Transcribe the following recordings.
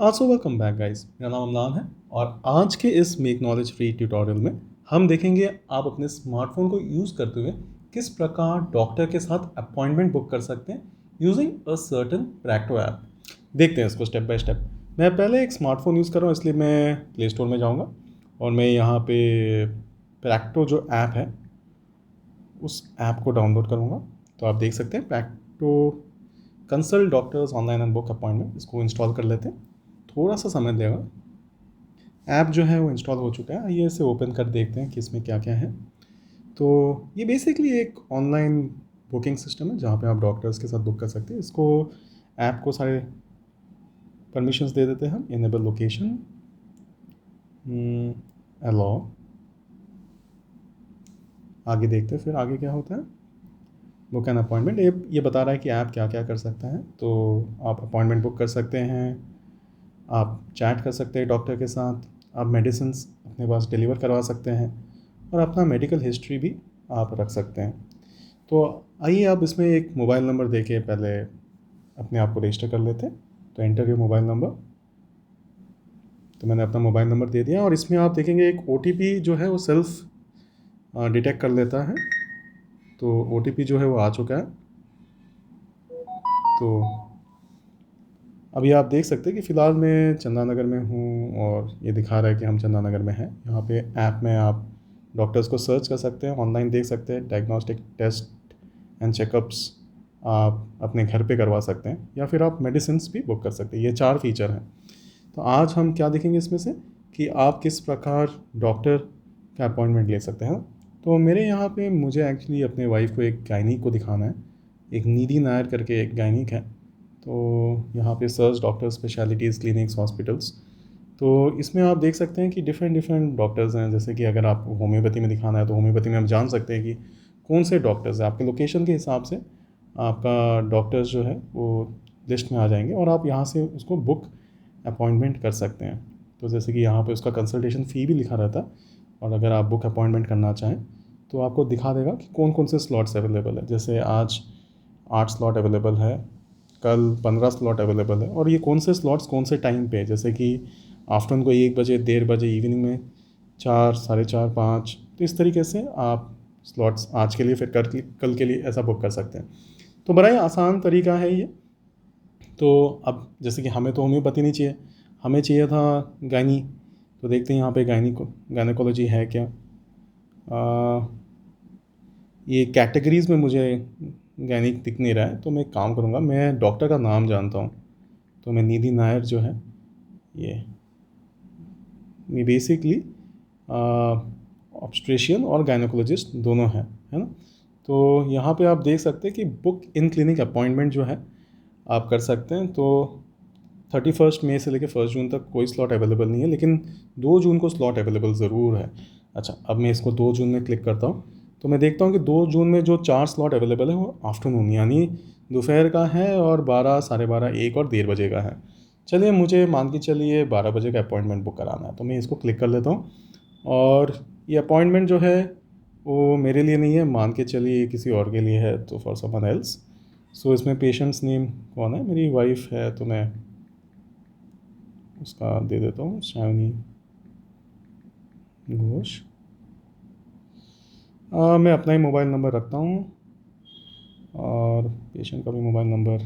So welcome back guys, मेरा नाम अमलान है। और आज के इस मेक नॉलेज फ्री ट्यूटोरियल में हम देखेंगे आप अपने स्मार्टफोन को यूज़ करते हुए किस प्रकार डॉक्टर के साथ अपॉइंटमेंट बुक कर सकते हैं using a certain Practo app. देखते हैं इसको स्टेप बाय स्टेप। मैं पहले एक स्मार्टफोन यूज़ कर रहा हूँ, इसलिए मैं प्ले स्टोर में जाऊँगा और मैं यहाँ पे प्रैक्टो जो ऐप है उस ऐप को डाउनलोड करूँगा। तो आप देख सकते हैं Practo consult doctors online and book appointment, इसको इंस्टॉल कर लेते हैं। थोड़ा सा समय देगा। ऐप जो है वो इंस्टॉल हो चुका है। आइए इसे ओपन कर देखते हैं कि इसमें क्या क्या है। तो ये बेसिकली एक ऑनलाइन बुकिंग सिस्टम है जहाँ पे आप डॉक्टर्स के साथ बुक कर सकते हैं। इसको ऐप को सारे परमिशंस दे देते हैं हम। इनेबल लोकेशन, अलाउ, आगे देखते हैं फिर आगे क्या होता है। बुक एन अपॉइंटमेंट, ये बता रहा है कि ऐप क्या क्या कर सकता है। तो आप अपॉइंटमेंट बुक कर सकते हैं, आप चैट कर सकते हैं डॉक्टर के साथ, आप मेडिसिन अपने पास डिलीवर करवा सकते हैं और अपना मेडिकल हिस्ट्री भी आप रख सकते हैं। तो आइए आप इसमें एक मोबाइल नंबर देके पहले अपने आप को रजिस्टर कर लेते हैं। तो एंटर योर मोबाइल नंबर। तो मैंने अपना मोबाइल नंबर दे दिया और इसमें आप देखेंगे एक OTP जो है वो सेल्फ डिटेक्ट कर लेता है। तो OTP जो है वो आ चुका है। तो अभी आप देख सकते हैं कि फ़िलहाल मैं चंदानगर में हूँ और ये दिखा रहा है कि हम चंदानगर में हैं। यहाँ पे ऐप में आप डॉक्टर्स को सर्च कर सकते हैं, ऑनलाइन देख सकते हैं। डायग्नोस्टिक टेस्ट एंड चेकअप्स आप अपने घर पे करवा सकते हैं या फिर आप मेडिसिन्स भी बुक कर सकते हैं। ये 4 फीचर हैं। तो आज हम क्या देखेंगे इसमें से कि आप किस प्रकार डॉक्टर का अपॉइंटमेंट ले सकते हैं। तो मेरे यहाँ पे मुझे एक्चुअली अपने वाइफ को एक गायनिक को दिखाना है। एक निधि नायर करके एक गायनिक है। तो यहाँ पे search doctor specialities clinics hospitals. तो इसमें आप देख सकते हैं कि डिफरेंट डिफरेंट डॉक्टर्स हैं। जैसे कि अगर आप होम्योपैथी में दिखाना है तो होम्योपैथी में हम जान सकते हैं कि कौन से डॉक्टर्स हैं। आपके लोकेशन के हिसाब से आपका डॉक्टर्स जो है वो लिस्ट में आ जाएंगे और आप यहाँ से उसको बुक अपॉइंटमेंट कर सकते हैं। तो जैसे कि यहाँ पे उसका कंसल्टेशन फ़ी भी लिखा रहता है और अगर आप बुक अपॉइंटमेंट करना चाहें तो आपको दिखा देगा कि कौन कौन से स्लॉट्स अवेलेबल है। जैसे आज 8 स्लॉट अवेलेबल है, कल 15 स्लॉट अवेलेबल है और ये कौन से स्लॉट्स कौन से टाइम पे, जैसे कि आफ्टरनून को 1 बजे, 1:30 बजे, इवनिंग में 4, 4:30, 5। तो इस तरीके से आप स्लॉट्स आज के लिए फिर कल के लिए ऐसा बुक कर सकते हैं। तो बड़ा ही आसान तरीका है ये। तो अब जैसे कि हमें तो होम्योपैथी नहीं चाहिए, हमें चाहिए था गायनी। तो देखते हैं यहाँ पे गायनेकोलॉजी है क्या। ये कैटेगरीज़ में मुझे गायनिक दिख नहीं रहा है। तो मैं एक काम करूँगा, मैं डॉक्टर का नाम जानता हूँ। तो मैं निधि नायर जो है ये बेसिकली ऑब्स्ट्रेशियन और गायनेकोलॉजिस्ट दोनों हैं, है ना। तो यहाँ पे आप देख सकते हैं कि बुक इन क्लिनिक अपॉइंटमेंट जो है आप कर सकते हैं। तो 31 मई से लेकर 1 जून तक कोई स्लॉट अवेलेबल नहीं है, लेकिन 2 जून को स्लॉट अवेलेबल ज़रूर है। अच्छा, अब मैं इसको 2 जून में क्लिक करता हूँ तो मैं देखता हूँ कि 2 जून में जो 4 स्लॉट अवेलेबल है वो आफ्टरनून यानी दोपहर का है और 12, 12:30, 1 और 1:30 बजे का है। चलिए, मुझे मान के चलिए 12 बजे का अपॉइंटमेंट बुक कराना है। तो मैं इसको क्लिक कर लेता हूँ और ये अपॉइंटमेंट जो है वो मेरे लिए नहीं है, मान के चलिए किसी और के लिए है, तो फॉर समवन एल्स। सो इसमें पेशेंट्स नेम कौन है, मेरी वाइफ है, तो मैं उसका दे देता हूँ श्रावणी घोष। मैं अपना ही मोबाइल नंबर रखता हूँ और पेशेंट का भी मोबाइल नंबर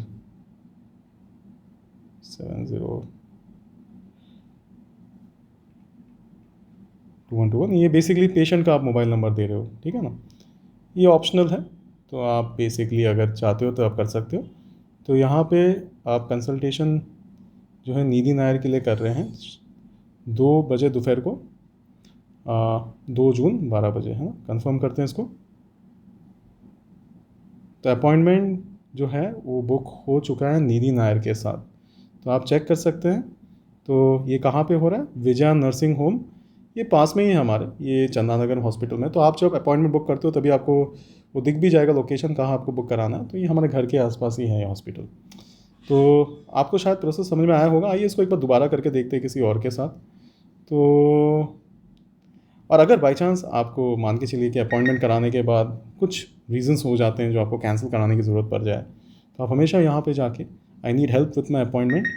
702121। ये बेसिकली पेशेंट का आप मोबाइल नंबर दे रहे हो, ठीक है ना। ये ऑप्शनल है, तो आप बेसिकली अगर चाहते हो तो आप कर सकते हो। तो यहाँ पे आप कंसल्टेशन जो है निधि नायर के लिए कर रहे हैं 2 बजे दोपहर को, 2 जून 12 बजे, है ना। कंफर्म करते हैं इसको। तो अपॉइंटमेंट जो है वो बुक हो चुका है निधि नायर के साथ। तो आप चेक कर सकते हैं। तो ये कहाँ पे हो रहा है, विजया नर्सिंग होम। ये पास में ही है हमारे, ये चंदानगर हॉस्पिटल में। तो आप जब अपॉइंटमेंट बुक करते हो तभी आपको वो दिख भी जाएगा लोकेशन कहाँ आपको बुक कराना है। तो ये हमारे घर के आसपास ही है ये हॉस्पिटल। तो आपको शायद प्रोसेस समझ में आया होगा। आइए इसको एक बार दोबारा करके देखते हैं किसी और के साथ। तो और अगर बाई चांस आपको मान के चलिए कि अपॉइंटमेंट कराने के बाद कुछ रीजंस हो जाते हैं जो आपको कैंसिल कराने की ज़रूरत पड़ जाए, तो आप हमेशा यहाँ पे जाके I need help with my appointment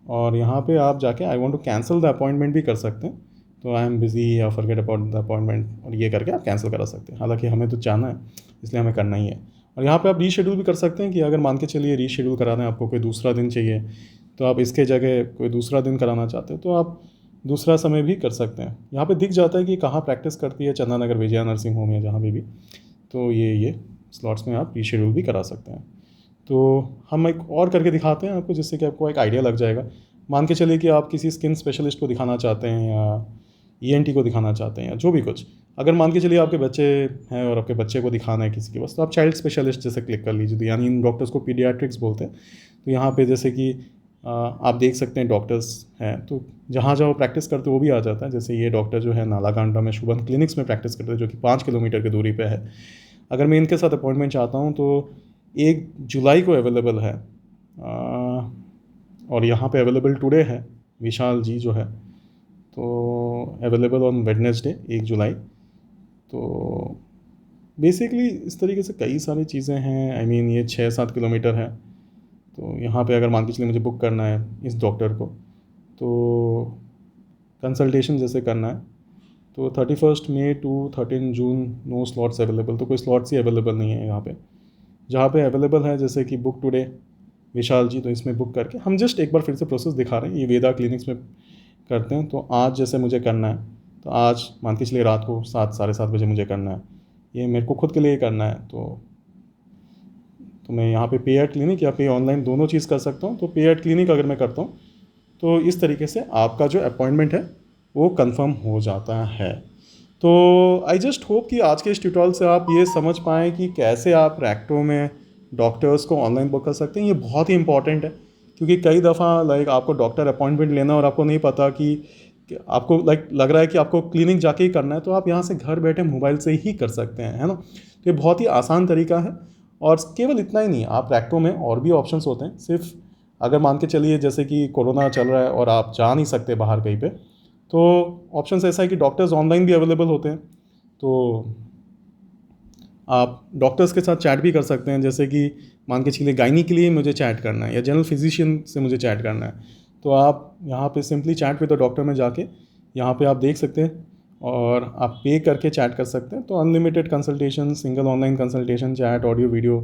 और यहाँ पे आप जाके I want to cancel the appointment भी कर सकते हैं। तो आई एम बिज़ी या फॉरगेट अबाउट द अपॉइंटमेंट और ये करके आप कैंसिल करा सकते हैं। हालांकि हमें तो जाना है, इसलिए हमें करना ही है। और यहाँ पे आप रीशेड्यूल भी कर सकते हैं कि अगर मान के चलिए रीशेड्यूल कराना है, आपको कोई दूसरा दिन चाहिए, तो आप इसके जगह कोई दूसरा दिन कराना चाहते हैं तो आप दूसरा समय भी कर सकते हैं। यहाँ पे दिख जाता है कि कहाँ प्रैक्टिस करती है चंदा नगर विजया नर्सिंग होम या जहाँ भी। तो ये स्लॉट्स में आप रीशेड्यूल भी करा सकते हैं। तो हम एक और करके दिखाते हैं आपको, जिससे कि आपको एक आइडिया लग जाएगा। मान के चलिए कि आप किसी स्किन स्पेशलिस्ट को दिखाना चाहते हैं या ईएनटी को दिखाना चाहते हैं या जो भी कुछ। अगर मान के चलिए आपके बच्चे हैं और आपके बच्चे को दिखाना है किसी के पास, तो आप चाइल्ड स्पेशलिस्ट जैसे क्लिक कर लीजिए। तो यानी इन डॉक्टर्स को पीडियाट्रिक्स बोलते हैं। तो यहाँ पे जैसे कि आप देख सकते हैं डॉक्टर्स हैं, तो जहाँ जहाँ वो प्रैक्टिस करते हैं वो भी आ जाता है। जैसे ये डॉक्टर जो है नालाकांडा में शुभम क्लिनिक्स में प्रैक्टिस करते हैं, जो कि 5 किलोमीटर की दूरी पे है। अगर मैं इनके साथ अपॉइंटमेंट चाहता हूँ तो 1 जुलाई को अवेलेबल है, और यहाँ पे अवेलेबल टुडे है विशाल जी जो है, तो अवेलेबल ऑन वेडनेसडे 1 जुलाई। तो बेसिकली इस तरीके से कई सारी चीज़ें हैं। आई मीन ये 6-7 किलोमीटर है। तो यहाँ पे अगर मान के चलिए मुझे बुक करना है इस डॉक्टर को, तो कंसल्टेशन जैसे करना है, तो 31 मई टू 13 जून नो स्लॉट्स अवेलेबल। तो कोई स्लॉट्स ही अवेलेबल नहीं है यहाँ पे। जहाँ पे अवेलेबल है जैसे कि बुक टुडे विशाल जी, तो इसमें बुक करके हम जस्ट एक बार फिर से प्रोसेस दिखा रहे हैं। ये वेदा क्लिनिक्स में करते हैं। तो आज जैसे मुझे करना है, तो आज मान के चलिए रात को 7 साढ़े 7 बजे मुझे करना है। ये मेरे को खुद के लिए करना है। तो मैं यहाँ पे पे एट क्लिनिक या पे ऑनलाइन दोनों चीज़ कर सकता हूँ। तो पे एट क्लिनिक अगर मैं करता हूँ तो इस तरीके से आपका जो अपॉइंटमेंट है वो कंफर्म हो जाता है। तो आई जस्ट होप कि आज के इस ट्यूटोरियल से आप ये समझ पाएँ कि कैसे आप रैक्टो में डॉक्टर्स को ऑनलाइन बुक कर सकते हैं। ये बहुत ही इंपॉर्टेंट है, क्योंकि कई दफ़ा आपको डॉक्टर अपॉइंटमेंट लेना और आपको नहीं पता कि आपको लग रहा है कि आपको क्लिनिक जाके ही करना है, तो आप यहाँ से घर बैठे मोबाइल से ही कर सकते हैं, है ना। तो ये बहुत ही आसान तरीका है। और केवल इतना ही नहीं, आप रैक्टो में और भी ऑप्शंस होते हैं। सिर्फ अगर मान के चलिए जैसे कि कोरोना चल रहा है और आप जा नहीं सकते बाहर कहीं पे, तो ऑप्शंस ऐसा है कि डॉक्टर्स ऑनलाइन भी अवेलेबल होते हैं। तो आप डॉक्टर्स के साथ चैट भी कर सकते हैं। जैसे कि मान के चलिए गायनी के लिए मुझे चैट करना है या जनरल फिजिशियन से मुझे चैट करना है, तो आप यहाँ पे simply chat with the doctor में जाके यहाँ पे आप देख सकते हैं और आप पे करके चैट कर सकते हैं। तो unlimited consultation, single online consultation, chat, audio, video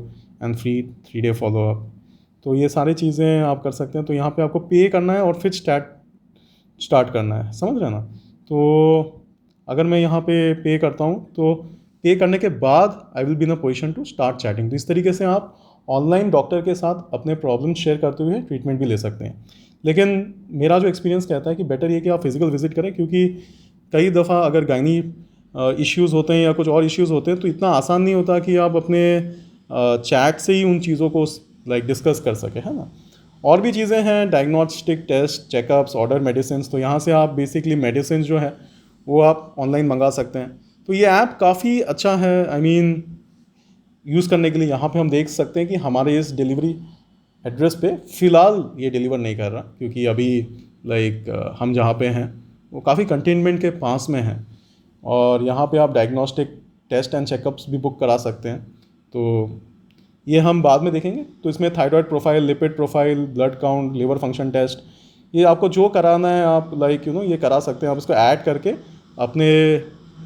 and free 3 day follow up, तो ये सारी चीज़ें आप कर सकते हैं। तो यहाँ पे आपको पे करना है और फिर स्टार्ट करना है, समझ रहे हैं ना। तो अगर मैं यहाँ पे करता हूँ तो पे करने के बाद I will be in a position to start chatting. तो इस तरीके से आप ऑनलाइन डॉक्टर के साथ अपने प्रॉब्लम शेयर करते हुए ट्रीटमेंट भी ले सकते हैं। लेकिन मेरा जो एक्सपीरियंस कहता है कि बेटर ये कि आप फिजिकल विजिट करें, क्योंकि कई दफ़ा अगर गायनी इश्यूज़ होते हैं या कुछ और इश्यूज़ होते हैं तो इतना आसान नहीं होता कि आप अपने चैट से ही उन चीज़ों को डिस्कस कर सकें, है ना। और भी चीज़ें हैं, diagnostic test, checkups, order medicine. तो यहाँ से आप बेसिकली मेडिसिन जो है वो आप ऑनलाइन मंगा सकते हैं। तो ये ऐप काफ़ी अच्छा है, आई मीन यूज़ करने के लिए। यहाँ पे हम देख सकते हैं कि हमारे इस डिलीवरी एड्रेस पे फ़िलहाल ये डिलीवर नहीं कर रहा, क्योंकि अभी हम जहाँ पे हैं वो काफ़ी कंटेनमेंट के पास में है। और यहाँ पे आप डायग्नोस्टिक टेस्ट एंड चेकअप्स भी बुक करा सकते हैं। तो ये हम बाद में देखेंगे। तो इसमें thyroid profile, lipid profile, blood count, liver function test, ये आपको जो कराना है आप ये करा सकते हैं। आप इसको ऐड करके अपने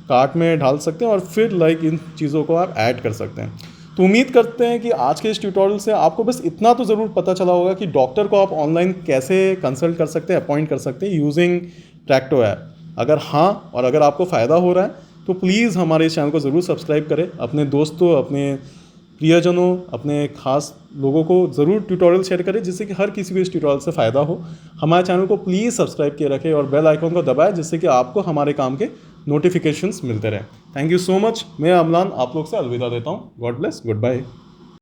कार्ट में डाल सकते हैं और फिर इन चीज़ों को आप ऐड कर सकते हैं। तो उम्मीद करते हैं कि आज के इस ट्यूटोरियल से आपको बस इतना तो ज़रूर पता चला होगा कि डॉक्टर को आप ऑनलाइन कैसे कंसल्ट कर सकते हैं, अपॉइंट कर सकते हैं यूजिंग रैक्टो ऐप। अगर हाँ, और अगर आपको फ़ायदा हो रहा है तो प्लीज़ हमारे इस चैनल को ज़रूर सब्सक्राइब करें। अपने दोस्तों, अपने प्रियजनों, अपने खास लोगों को ज़रूर ट्यूटोरियल शेयर करें, जिससे कि हर किसी को इस ट्यूटोरियल से फ़ायदा हो। हमारे चैनल को प्लीज़ सब्सक्राइब किए रखें और बेल आइकन को दबाएं, जिससे कि आपको हमारे काम के नोटिफिकेशंस मिलते रहें। Thank you so much. मैं अमलान आप लोग से अलविदा देता हूँ। God bless, good bye.